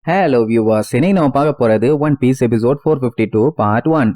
Hello viewers, இன்னைக்கு நம்ம பார்க்க போறது One Piece episode 452 part 1.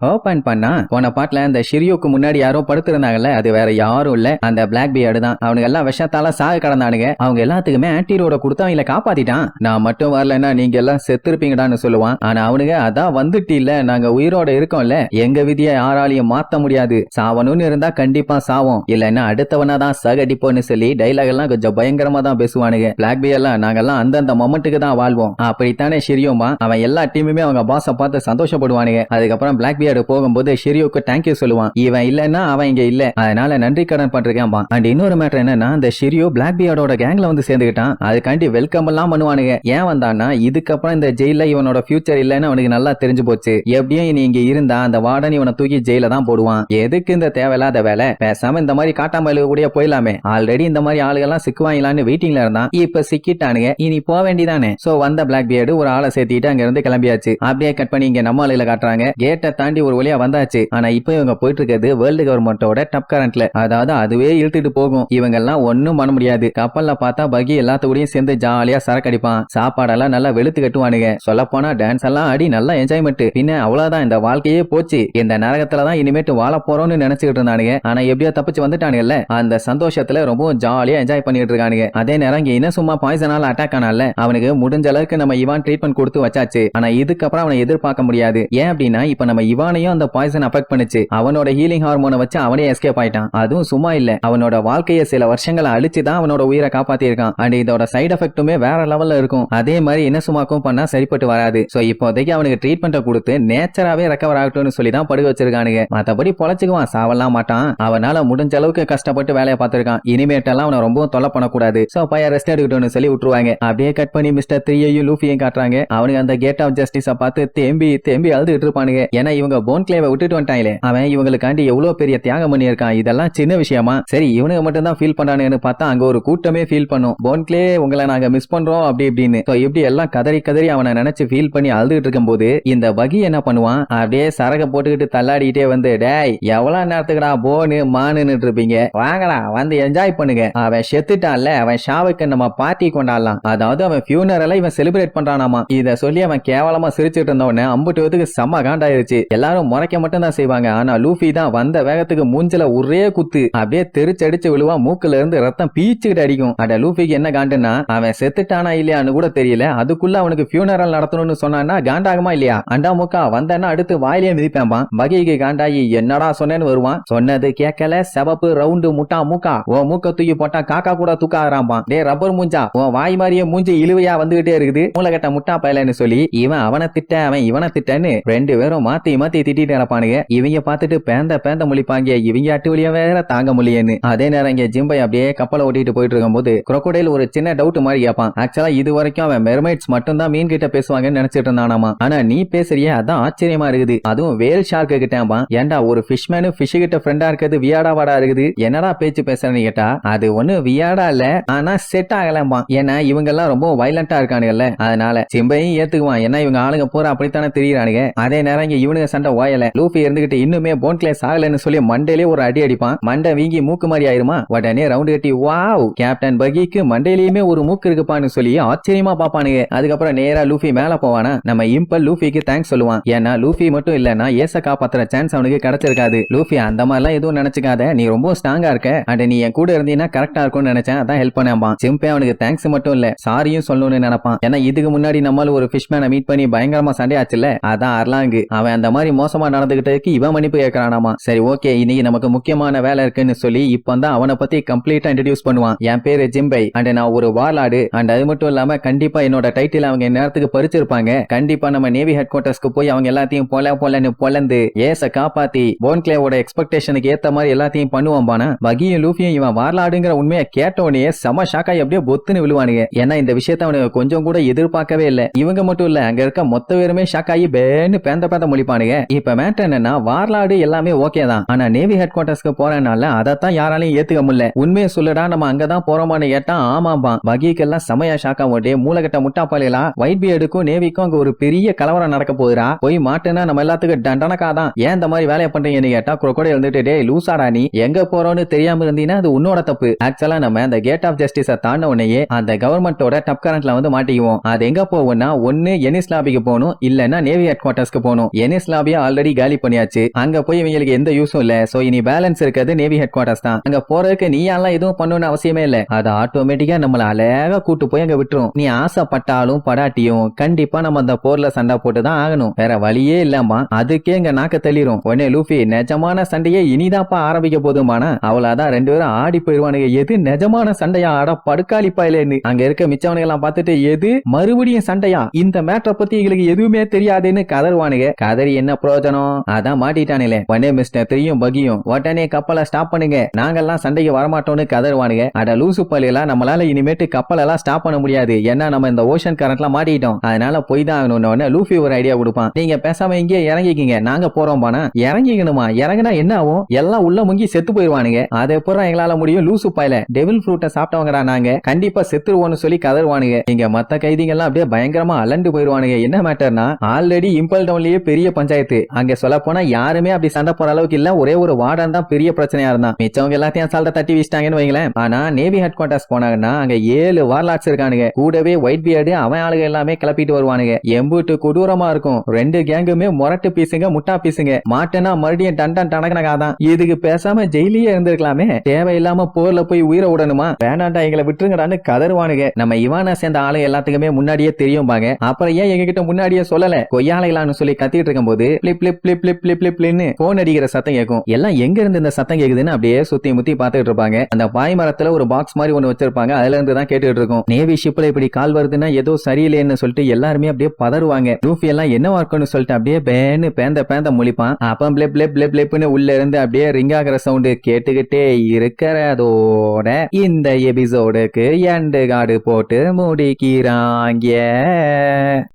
Open பண்ணா போன பாட்டுல அந்த ஷிரியோக்கு முன்னாடி யாரோ படுத்திருந்தாங்கல்ல, அது வேற யாரும் இல்ல, அந்த பிளாக் பியர்டு தான். அவனுங்க எல்லாம் விஷத்தால சாக கடந்தானுங்க. அவங்க எல்லாத்துக்குமே ஆன்டிரோட கொடுத்து அவங்கள காப்பாத்திட்டான். நான் மட்டும் வரலன்னா நீங்க எல்லாம் செத்துருப்பீங்கடான்னு சொல்லுவான். ஆனா அவனுங்க அதான் வந்துட்டு இல்ல, நாங்க உயிரோட இருக்கோம்ல, எங்க விதியை யாராலையும் மாத்த முடியாது, சாவணும்னு இருந்தா கண்டிப்பா சாவோம், இல்லன்னா அடுத்தவனா தான் சகடிப்போன்னு சொல்லி டைலாக் எல்லாம் கொஞ்சம் பயங்கரமா தான் பேசுவானுங்க. பிளாக் பியர்லாம் நாங்கெல்லாம் அந்தந்த மொமெண்ட்டுக்கு தான் வாழ்வோம், அப்படித்தானே ஷிரியோமா. அவன் எல்லா டீமுமே அவங்க பாஸ பார்த்து சந்தோஷப்படுவானுங்க. அதுக்கப்புறம் பிளாக் பியர்டு போகும்போது ஷிரியோக்கு தேங்க்யூ சொல்லுவான். இவன் இல்லன்னா அவன் இங்க இல்ல, அதனால நன்றி கடன் பண்றேன். அண்ட் இன்னொரு மேட்டர் என்னன்னா, அந்த ஷிரியோ பிளாக் பியர்டோட கேங்ல வந்து சேர்ந்துக்கிட்டான். அதுக்காண்டி வெல்கம் எல்லாம் பண்ணுவானுங்க. ஏன் வந்தான்னா, இதுக்கப்புறம் இந்த ஜெயில இவனோட ஃபியூச்சர் இல்லன்னு அவனுக்கு நல்லா தெரிஞ்சு போச்சு. எப்படியும் இனி இங்க இருந்தா அந்த வார்டன் இவனை தூக்கி ஜெயில தான் போடுவான். எதுக்கு இந்த தேவையில்லாத வேலை, பேசாம இந்த மாதிரி காட்டாம கூட போயிடலாமே. ஆல்ரெடி இந்த மாதிரி ஆளுகெல்லாம் சிக்குவாங்களான்னு வெயிட்டிங்ல இருந்தான், இப்ப சிக்கிட்டானுங்க, இனி போக வேண்டியதானே. சோ வந்த பிளாக் பியர்டு ஒரு ஆளை சேர்த்திட்டு அங்க இருந்து கிளம்பியாச்சு. அப்படியே கட் பண்ணி இங்க நம்ம ஆளுகளை காட்டுறாங்க. கேட்டை தாண்டி ஒரு வழியா வந்தாச்சு. ஆனா இப்ப இவங்க போயிட்டு இருக்கிறது வேர்ல்டு கவர்மெண்டோட டப் கரண்ட்ல, அதாவது அதுவே இழுத்துட்டு போகும். இவங்க எல்லாம் ஒண்ணும் பண்ண முடியாது. கப்பல்ல பார்த்தா பகி எல்லாத்தோடையும் சேர்ந்து ஜாலியா சரக்கு அடிப்பான். சாப்பாடெல்லாம் நல்லா வெளுத்து கட்டுவானுங்க. சொல்ல போனா டான்ஸ் எல்லாம் ஆடி நல்லா என்ஜாய்மெண்ட். பின்ன அவ்வளவுதான், இந்த வாழ்க்கையே போச்சு, இந்த நரகத்துலதான் இனிமேட்டு வாழ போறோம்னு நினைச்சுக்கிட்டு இருந்தானுங்க. ஆனா எப்படியோ தப்பிச்சு வந்துட்டானுங்கல்ல, அந்த சந்தோஷத்துல ரொம்பவும் ஜாலியா என்ஜாய் பண்ணிட்டு இருக்கானுங்க. அதே நேரம் இங்க இன்னும் சும்மா பாய்சனால அட்டாக் ஆனால அவனுக்கு முடிஞ்ச அளவுக்கு நம்ம இவான் ட்ரீட்மெண்ட் கொடுத்து வச்சாச்சு. ஆனா இதுக்கப்புறம் அவனை எதிர்பார்க்க முடியாது. ஏன் அப்படின்னா, இப்ப நம்ம இவானையும் அந்த பாய்சன் அஃபெக்ட் பண்ணுச்சு. அவனோட ஹீலிங் ஹார்மோனை வச்சு அவனே எஸ்கேப் ஆயிட்டான். அதுவும் சும்மா இல்ல, அவனோட வாழ்க்கையை சில வருஷங்களை அழிச்சுதான் அவனோட உயிரை காப்பாத்தி இருக்கான். அண்ட் இதோட சைடு எஃபெக்ட்டுமே வேற லெவல்ல இருக்கும். அதே மாதிரி இன்னசுமாக்கும் பண்ணா சரிப்பட்டு வராது. சோ இப்போதைக்கு அவனுக்கு ட்ரீட்மெண்ட் கொடுத்து நேச்சராவே ரெக்கவர் ஆகட்டும்னு சொல்லி தான் படுக வச்சிருக்கானுங்க. மத்தபடி பொழைச்சுக்குவான், சாவலாம் மாட்டான். அவனால முடிஞ்ச அளவுக்கு கஷ்டப்பட்டு வேலையை பார்த்திருக்கான். இனிமேட்டெல்லாம் அவனை ரொம்ப தொலை பண்ணக்கூடாது. சோ பையன் ரெஸ்ட் எடுக்கட்டும்னு சொல்லி விட்டுருவாங்க. அப்படியே கட் பண்ணி மிஸ்டர் 3ஐயும் லூஃபியையும் காட்டுறாங்க. அவனுக்கு அந்த கேட் ஆஃப் ஜஸ்டிஸ பார்த்து தேம்பி தேம்பி அழுதுட்டு இருப்பானுங்க. ஏன்னா இவங்க போன் கிளேவை விட்டுட்டு வந்துட்டாங்களே, அவன் இவங்களுக்காண்டி எவ்வளவு பெரிய தியாகம் பண்ணி இருக்கான். இதெல்லாம் சின்ன விஷயமா? சரி இவனுக்கு மட்டும் தான் ஃபீல் பண்ணானு பார்த்தா அங்க ஒரு கூட்டமே ஃபீல் பண்ணும். போன்க்ளே உங்களை நாங்க மிஸ் பண்றோம் அப்படி இப்படின்னு. இப்படி எல்லாம் கதறி கதறி அவனை நினைச்சு ஃபீல் பண்ணி அழுதுட்டு இருக்கும் போது இந்த பகி என்ன பண்ணுவான், அப்படியே சரக போட்டுக்கிட்டு தள்ளாடிட்டே வந்து, டேய் எவ்வளவு நேரத்துக்குடா போனு மானுன்னு இருப்பீங்க, வாங்கடா வந்து என்ஜாய் பண்ணுங்க. அவன் செத்துட்டான்ல, அவன் ஷாவுக்கு நம்ம பார்ட்டி கொண்டாடலாம். அதாவது அவன் ஃபியூனரலை இவன் செலிப்ரேட் பண்றானாமா. இத சொல்லி அவன் கேவலமா சிரிச்சிட்டு இருந்தவன அம்புட்டுவதுக்கு செம்ம காண்டாயிருச்சு. எல்லாரும் முறைக்க மட்டும் தான் செய்வாங்க. ஆனா லூஃபி தான் வந்த வேகத்துக்கு மூஞ்சில ஒரே குத்து, அப்படியே தெரிச்சடிச்சு விழுவா. மூக்குல இருந்து ரத்தம் பீச்சுக்கிட்டு அடிக்கும். அட லூஃபிக்கு என்ன காண்டுன்னா, அவன் செத்துட்டானா இல்லையான்னு கூட தெரியல, அதுக்குள்ள அவனுக்கு ஃபியூனரல் நடத்தணும்னு சொன்னான்னா காண்டாகுமா இல்லையா? அண்டா மூக்கா வந்தனா அடுத்து வாயிலே மிதிப்பேன். பகிக்கு காண்டாயி என்னடா சொன்னேன்னு வருவான். சொன்னது கேட்கல, செவப்பு ரவுண்டு முட்டா மூக்கா, ஓ மூக்க தூக்கி போட்டா காக்கா கூட தூக்க ஆறாம்பான். டே ரப்பர் மூஞ்சா, உன் வாய் மாதிரியே மூஞ்சி இழுவையா வந்துகிட்டே இருக்குது, மூளைகட்ட முட்டா பயலன்னு சொல்லி இவன் அவனை திட்ட, அவன் இவனை திட்டன்னு ரெண்டு பேரும் மாத்தி மாத்தி திட்டிட்டு இருப்பானுங்க. இவங்க பார்த்துட்டு பேந்த பேந்த முழிப்பாங்க, இவங்க அட்டு வழியா வேற தாங்க முடியன்னு. அதே நேரம் இங்க ஜிம்பை அப்படியே கப்பலை ஓட்டிட்டு போயிட்டு இருக்கும் போது crocodile ஒரு சின்ன டவுட் மாதிரி கேட்பான். ஆக்சுவலா இது வரைக்கும் அவன் மெர்மைட்ஸ் மட்டும் தான் மீன் கிட்ட பேசுவாங்கன்னு நினைச்சிட்டு இருந்தானாமா. ஆனா நீ பேசுறியே அதான் ஆச்சரியமா இருக்குது, அதுவும் வேல் ஷார்க்கு கிட்டேன்பா. ஏண்டா ஒரு ஃபிஷ்மேனு ஃபிஷ் கிட்ட ஃப்ரெண்டா இருக்கிறது வியாடா வாடா இருக்குது, என்னடா பேச்சு பேசுறேன்னு கேட்டா, அது ஒண்ணு வியாடா இல்ல, ஆனா செட் ஆகலம்பா. ஏன்னா இவங்க எல்லாம் ரொம்ப வைலண்டா இருக்கானுங்கல்ல, அதனால ஜிம்பையும் ஏத்துக்குவான். ஏன்னா இவங்க ஆளுங்க பூரா அப்படித்தானே தெரியுறானுங்க. அதே நேரம் இங்க இவனுங்க சண்டை ஓயல. லூஃபி இருந்துகிட்டு இன்னுமே போன் கிளேஸ் ஆகலன்னு சொல்லி மண்டையிலே ஒரு அடி அடிப்பான். மண்டை வீங்கி மூக்கு மாதிரி ஆயிருமா. உடனே ரவுண்ட் கட்டி வாவ் கேப்டன் பகிக்கு மண்டையிலயுமே ஒரு மூக்கு இருக்குப்பான்னு சொல்லி ஆச்சரியமா பாப்பானுங்க. அதுக்கப்புறம் நேரா லூஃபி மேல போவானா, நம்ம இம்பல் லூஃபிக்கு தேங்க்ஸ் சொல்லுவான். ஏன்னா லூஃபி மட்டும் இல்லன்னா ஏச காப்பாத்துற சான்ஸ் அவனுக்கு கிடைச்சிருக்காது. லூஃபி அந்த மாதிரிலாம் எதுவும் நினைச்சுக்காத, நீ ரொம்ப ஸ்ட்ராங்கா இருக்க, அண்ட் நீ என் கூட இருந்தீங்கன்னா கரெக்டா இருக்கும்னு நினைச்சேன், அதான் ஹெல்ப் பண்ணாம்பான். சிம்பே அவனுக்கு தேங்க்ஸ் மட்டும் இல்ல சாரியும் சொல்லணும்னு நினைப்பான். ஏன்னா இதுக்கு முன்னாடி நம்மள ஒரு ஃபிஷ்மேனை மீட் பண்ணி பயங்கரமா சண்டையாச்சுல, அதான் அர்லாங்கு. அவன் அந்த மாதிரி மோசமா நடந்துகிட்டதுக்கு இவன் மன்னிப்பு கேட்கறானாமா. சரி ஓகே இன்னைக்கு நமக்கு முக்கியமான வேலை இருக்குன்னு சொல்லி இப்பதான் அவனை பத்தி கம்ப்ளீட்டா இன்ட்ரோடியூஸ் பண்ணுவான். என் பேரு ஜிம்பை அண்ட் நான் ஒரு வார்லாடு, அண்ட் அது மட்டும் இல்லாம கண்டிப்பா என்னோட டைட்டில் அவங்க நேரத்துக்கு பறிச்சிருப்பாங்க. கண்டிப்பா நம்ம நேவி ஹெட் குவார்டர்ஸ்க்கு போய் அவங்க எல்லாத்தையும் போலன்னு பொலந்து ஏச காப்பாத்தி போன்க்ளேவோட எக்ஸ்பெக்டேஷனுக்கு ஏத்த மாதிரி எல்லாத்தையும் பண்ணுவான். பானா பகியும் லூஃபியும் இவன் வார்லாடுங்கிற உண்மையை கேட்ட உடனே செம ஷாக்காய் அப்படியே பொத்துன்னு விழுவானுங்க. ஏன்னா இந்த விஷயத்த அவனுக்கு கொஞ்சம் கூட எதிர்பார்க்கவே இல்ல. இவங்க மட்டும் இல்ல, அங்க இருக்க மொத்த பேருமே ஷாக்காயி பேன்னு பேந்த பேந்த முழிப்பானுங்க. இப்ப மேட்டர் என்னன்னா வார்லாடு எல்லாமே ஓகே தான், ஆனா நேவி ஹெட் குவார்டர்ஸ்க்கு போறனால அதைத்தான் யாராலையும் ஏத்துக்க முடியல. உண்மையை சொல்லடா நம்ம அங்கதான் போறோமான்னு கேட்டா ஆமாம்பா. பகிக்கெல்லாம் செமையா ஷாக்கா போட்டு மூளைகட்ட முட்டாப்பாளிகளா ஒயிட் பியர்டுக்கும் நேவிக்கும் அங்க ஒரு பெரிய கலவரம் நடக்க போகுதுடா, போய் மாட்டுனா நம்ம எல்லாத்துக்கும் தண்டனக்காதான், ஏன் இந்த மாதிரி வேலையை பண்றீங்கன்னு கேட்டா குரோக்கோடைல் இருந்துட்டு டேய் லூசாடா நீ எங்க போறோம்னு தெரியாம இருந்தீங்கன்னா அது உன்னோட தப்பு. ஆக்சுவலா நம்ம அந்த கேட் ஆஃப் ஜஸ்டிஸ தாண்ட உடனே அந்த கவர்மெண்டோட டப் கரண்ட்ல வந்து மாட்டிக்குவோம். அது எங்க போவோம்னா ஒன்னு எனிஸ் லாபிக்கு போகணும், இல்லன்னா நேவி ஹெட் குவார்டர்ஸ்க்கு போகணும். எனிஸ் லாபியா ஆல்ரெடி காலி பண்ணியாச்சு, அங்க போய் இவங்களுக்கு எந்த யூஸும் இல்ல. சோ இனி பேலன்ஸ் இருக்கிறது நேவி ஹெட் குவார்டர்ஸ் தான். அங்க போறதுக்கு நீ எல்லாம் எதுவும் பண்ணணும்னு அவசியமே இல்ல, அது ஆட்டோமேட்டிக்கா நம்மள அழகா கூட்டு போய் அங்க விட்டுரும். நீ ஆசைப்பட்டாலும் படாட்டியும் கண்டிப்பா நம்ம அந்த போர்ல சண்டை போட்டுதான் ஆகணும், வேற வழியே இல்லாமா. அதுக்கே இங்க நாக்க தள்ளிரும். உடனே லூஃபி நிஜமான சண்டையே இனிதாப்பா ஆரம்பிக்க போதுமானா அவ்வளவுதான், ரெண்டு பேரும் ஆடி போயிருவானுங்க. எது நிஜமான சண்டையா, ஆட படுக்காளி பாயிலேன்னு அங்க இருக்க மிச்சவனுங்க எல்லாம் பார்த்துட்டு எது மறுபடியும் சண்டையா, இந்த மேட்டரை பத்தி எங்களுக்கு எதுவுமே தெரியாதுன்னு கதறுவானுங்க. கதறி என்ன பிரயோஜனம், அதான் மாட்டிட்டானுங்களே. உடனே மிஸ்டர் தெரியும் பகியும் உடனே கப்பலை ஸ்டாப் பண்ணுங்க, நாங்கெல்லாம் சண்டைக்கு வரமாட்டோம்னு கதறுவானுங்க. அட லூசு பாலியெல்லாம் நம்மளால இனிமேட்டு கப்பல் எல்லாம் ஸ்டாப் பண்ண முடியாது, ஏன்னா நம்ம இந்த ஓஷன் கரண்ட்ல மாட்டிட்டோம், அதனால போய் தான் ஆகணும்னு லூஃபி ஒரு ஐடியா கொடுப்பான். நீங்க பேசாம இங்கே இறங்கிக்கிங்க, நாங்க போறோம் பானா. இறங்கிக்கணுமா, இறங்கினா என்ன ஆகும், எல்லாம் உள்ள முங்கி செத்து போயிருவானுங்க. அதை எப்பறம் எங்களால முடியும், லூசு பாயில டெவில் ஃப்ரூட்டை சாப்பிட்டவங்கடா நாங்க, கண்டிப்பா செத்துருவோம்னு சொல்லி கதறுவானுங்க. இங்க மத்த கைதிங்க எல்லாம் அப்படியே பயங்கரமா அலண்டு போயிருவானுங்க. என்ன மேட்டர்னா ஆல்ரெடி இம்பல் டவுன்லயே பெரிய பஞ்சாயத்து, அங்க சொல்ல போனா யாருமே அப்படி சண்டை போற அளவுக்கு இல்ல, ஒரே ஒரு வார்டன் தான் பெரிய பிரச்சனையா இருந்தான், மிச்சவங்க எல்லாத்தையும் சால்ட்ட தட்டி வீசிட்டாங்கன்னு வைங்களேன். ஆனா நேவி ஹெட் குவார்டர்ஸ் போனாங்கன்னா அங்க 7 வார்லாட்ஸ் இருக்கானுங்க, கூடவே ஒயிட் பியர்டு அவன் ஆளுங்க எல்லாமே கிளப்பிட்டு வருவானுங்க. எம்புட்டு கொடூரமா இருக்கும். ரெண்டு கேங்குமே முரட்டு பீசுங்க, முட்டா பீசுங்க. மாட்டேன்னா மறுபடியும் டன் டனகனகாதான். இதுக்கு பேசாம ஜெயிலியே இருந்திருக்கலாமே, தேவையில்லாம போர்ல போய் உயிரை விடணுமா, வேணாண்டா எங்களை விட்டுருங்கடான்னு கதறுவானுங்க. நம்ம இவானா சேர்ந்த ஆளு எல்லாத்துக்குமே முன்னாடியே தெரியும் பாங்க, அப்புறம் ஏன் எங்க கிட்ட முன்னாடியே சொல்லல, கொய்யாலைலான்னு சொல்லி கத்திட்டு இருக்கும் போது blip blip blip blip blip பிளிப்னு போன் அடிக்கிற சத்தம் கேட்கும். எல்லாம் எங்க இருந்து இந்த சத்தம் கேக்குதுன்னு அப்படியே சுத்தி முத்தி பாத்துட்டு இருப்பாங்க. அந்த பாய் மரத்துல ஒரு பாக்ஸ் மாதிரி ஒண்ணு வச்சிருப்பாங்க, அதுல இருந்து தான் கேட்டுட்டு இருக்கும். நேவி ஷிப்ல இப்படி கால் வருதுன்னா ஏதோ சரியில்லைன்னு சொல்லிட்டு எல்லாருமே அப்படியே பதறுவாங்க. லூஃபி எல்லாம் என்னவா இருக்குன்னு சொல்லிட்டு அப்படியே பேன்னு பேந்த முழிப்பான். அப்ப பிளே பிளே பிளே பிளேப்னு உள்ள இருந்து அப்படியே ரிங் ஆகிற சவுண்ட் கேட்டுக்கிட்டே இருக்கிறதோட இந்த எபிசோடுக்கு எண்டு கார்டு போட்டு முடிக்கிறாங்க.